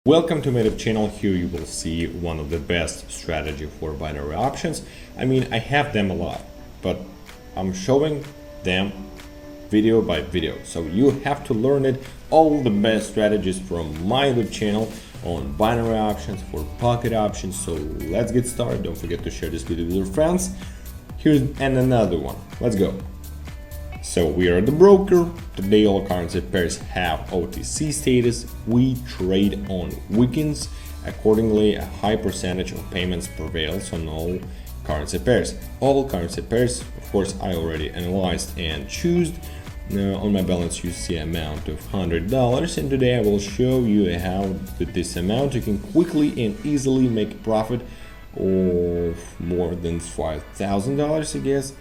Welcome to my YouTube channel. Here you will see one of the best strategy for binary options. I have them a lot, but I'm showing them video by video. So you have to learn it, all the best strategies from my YouTube channel on binary options for pocket options. So let's get started. Don't forget to share this video with your friends. Here's another one. Let's go. So we are the broker. Today all currency pairs have OTC status. We trade on weekends. Accordingly, a high percentage of payments prevails on all currency pairs. All currency pairs, of course, I already analyzed and choose. On my balance you see amount of $100, and today I will show you how with this amount you can quickly and easily make a profit of more than $5,000, I guess.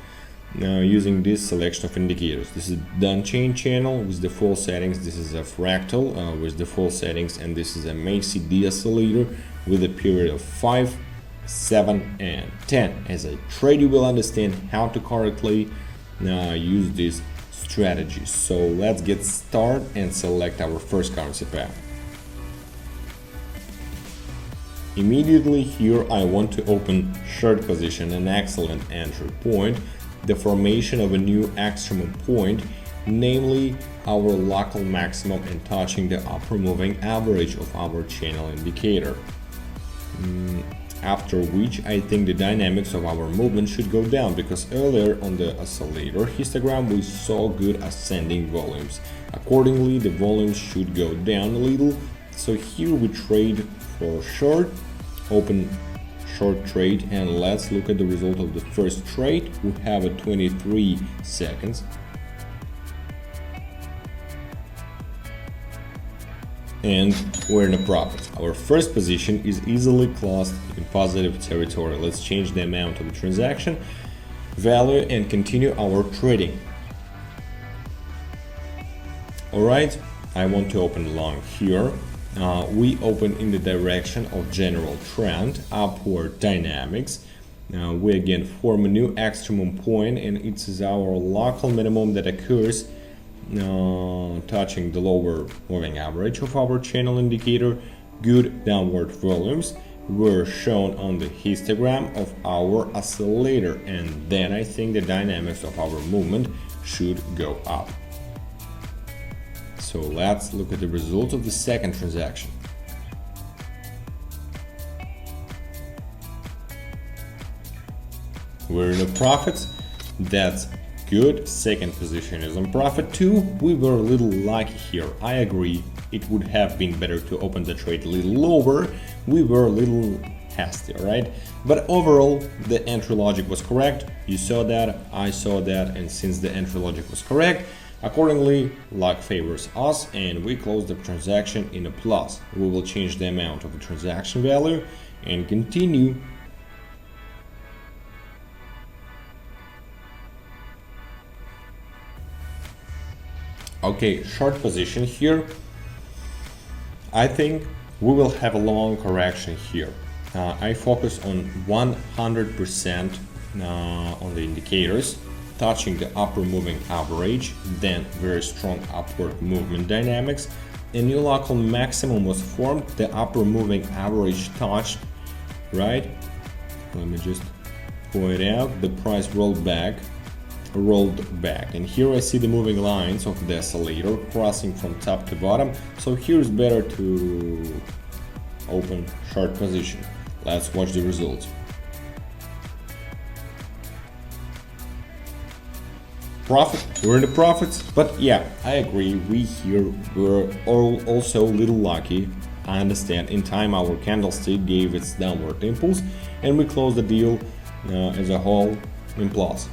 Now using this selection of indicators. This is done chain channel with the full settings. This is a fractal with the full settings, and this is a MACD oscillator with a period of 5, 7 and 10. As I trade, you will understand how to correctly use this strategy. So let's get started and select our first currency pair. Immediately here I want to open short position, an excellent entry point, the formation of a new extreme point, namely our local maximum and touching the upper moving average of our channel indicator. After which I think the dynamics of our movement should go down, because earlier on the oscillator histogram we saw good ascending volumes. Accordingly, the volumes should go down a little. So here we trade for short, open short trade, and let's look at the result of the first trade. We have a 23 seconds. And we're in a profit. Our first position is easily closed in positive territory. Let's change the amount of the transaction value and continue our trading. Alright, I want to open long here. We open in the direction of general trend, upward dynamics. We again form a new extreme point, and it is our local minimum that occurs touching the lower moving average of our channel indicator. Good downward volumes were shown on the histogram of our oscillator, and then I think the dynamics of our movement should go up. So let's look at the result of the second transaction. We're in a profit. That's good. Second position is on profit too. We were a little lucky here. I agree. It would have been better to open the trade a little lower. We were a little hasty, right? But overall, the entry logic was correct. You saw that, I saw that, and since the entry logic was correct, accordingly, luck favors us, and we close the transaction in a plus. We will change the amount of the transaction value and continue. Okay, short position here. I think we will have a long correction here. I focus on 100% on the indicators, touching the upper moving average, then very strong upward movement dynamics. A new local maximum was formed, the upper moving average touched, right? Let me just point out, the price rolled back, and here I see the moving lines of the oscillator crossing from top to bottom. So here is better to open short position. Let's watch the results. Profit, we're in the profits, but yeah, I agree, we here were also a little lucky. I understand, in time our candlestick gave its downward impulse and we closed the deal as a whole in plus.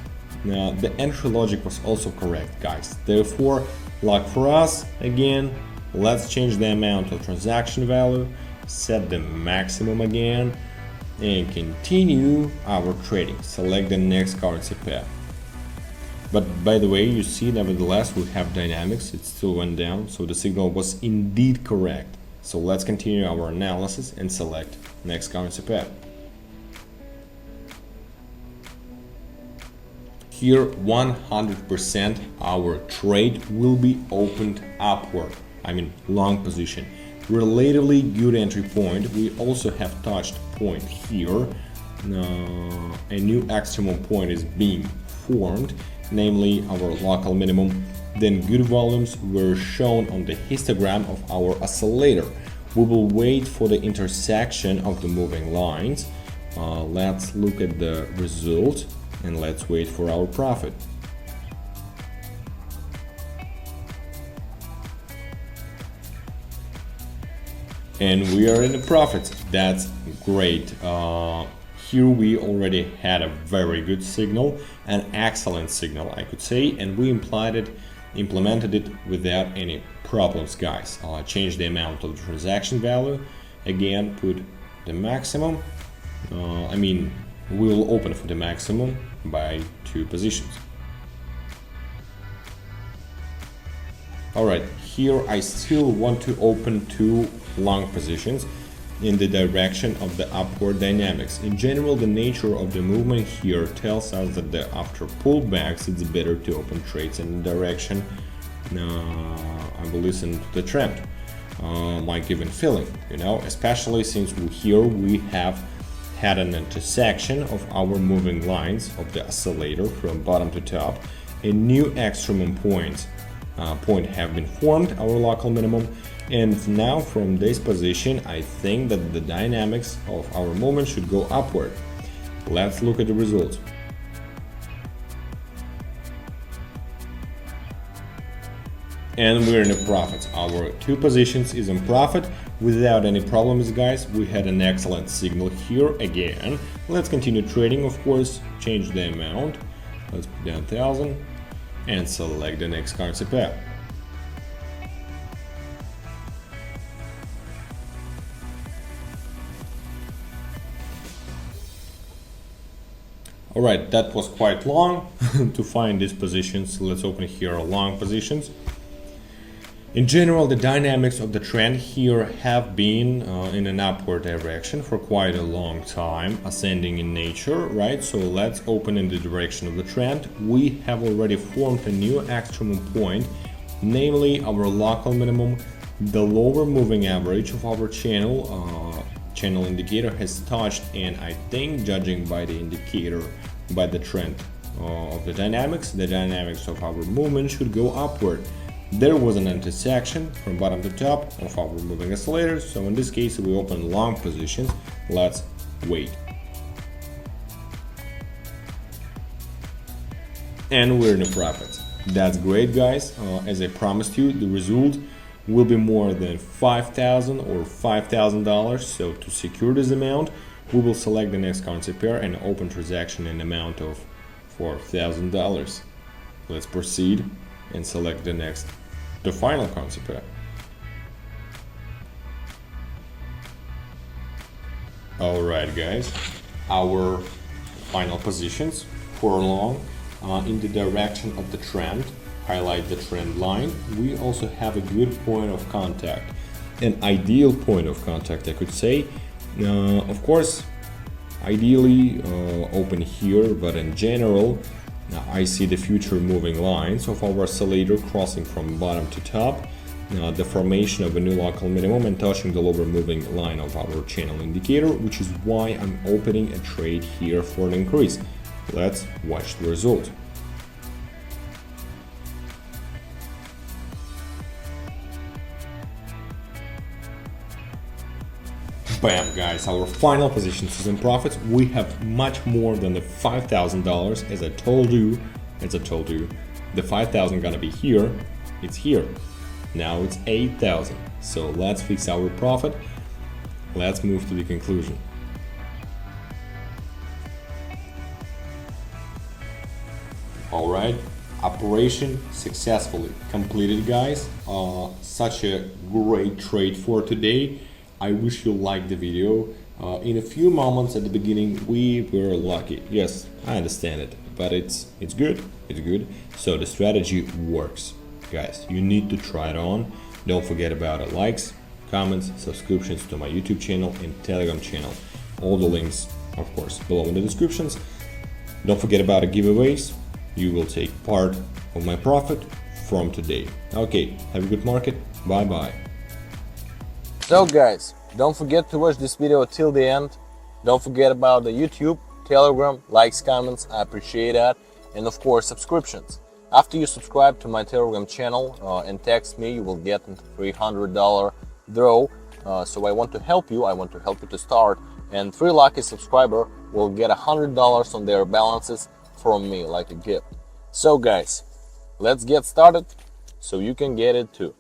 Now the entry logic was also correct, guys, therefore luck for us. Again, let's change the amount of transaction value, set the maximum again, and continue our trading. Select the next currency pair. But by the way, you see, nevertheless, we have dynamics. It still went down, so the signal was indeed correct. So let's continue our analysis and select next currency pair. Here 100% our trade will be opened upward, long position. relatively good entry point. We also have touched point here. A new extremum point is being formed, namely our local minimum. Then good volumes were shown on the histogram of our oscillator. We will wait for the intersection of the moving lines. Let's look at the result and let's wait for our profit. And we are in the profits. That's great. Here we already had a very good signal, an excellent signal I could say, and we implemented it without any problems, guys. Change the amount of the transaction value, again put the maximum. We'll open for the maximum by 2 positions. Alright, here I still want to open 2 long positions in the direction of the upward dynamics. In general, the nature of the movement here tells us that after pullbacks it's better to open trades in the direction I will listen to the trend, my given feeling, especially since here we have had an intersection of our moving lines of the oscillator from bottom to top. A new extremum point have been formed, our local minimum, and now from this position I think that the dynamics of our movement should go upward. Let's look at the results. And we're in a profit. Our 2 positions is in profit without any problems, guys. We had an excellent signal here again. Let's continue trading, of course. Change the amount. Let's put down 1000 and select the next currency pair. Alright, that was quite long to find these positions. Let's open here long positions. In general, the dynamics of the trend here have been in an upward direction for quite a long time, ascending in nature, right? So let's open in the direction of the trend. We have already formed a new extremum point, namely our local minimum. The lower moving average of our channel indicator has touched, and I think, judging by the indicator, by the trend of the dynamics of our movement should go upward. There was an intersection from bottom to top of our moving oscillator, so in this case we open long positions. Let's wait. And we're in a profit. That's great, guys. As I promised you, the result will be more than $5,000 or $5,000. So to secure this amount, we will select the next currency pair and open transaction in amount of $4,000. Let's proceed and select the final currency pair. Alright, guys, our final positions for long in the direction of the trend. Highlight the trend line. We also have a good point of contact, an ideal point of contact, I could say. Of course, ideally open here, but in general I see the future moving lines of our oscillator crossing from bottom to top, the formation of a new local minimum and touching the lower moving line of our channel indicator, which is why I'm opening a trade here for an increase. Let's watch the result. Bam, guys, our final position is in profits. We have much more than the $5,000. As I told you, the 5,000 gonna be here. It's here. Now it's 8,000. So let's fix our profit. Let's move to the conclusion. Alright, operation successfully completed, guys. Such a great trade for today. I wish you liked the video. In a few moments at the beginning we were lucky. Yes, I understand it, but it's good. It's good. So the strategy works, guys. You need to try it on. Don't forget about the likes, comments, subscriptions to my YouTube channel and Telegram channel. All the links, of course, below in the descriptions. Don't forget about the giveaways. You will take part of my profit from today. Okay, have a good market. Bye bye. So guys, don't forget to watch this video till the end. Don't forget about the YouTube, Telegram, likes, comments, I appreciate that. And of course, subscriptions. After you subscribe to my Telegram channel and text me, you will get a $300 draw. So I want to help you. I want to help you to start. And 3 lucky subscriber will get $100 on their balances from me, like a gift. So guys, let's get started so you can get it too.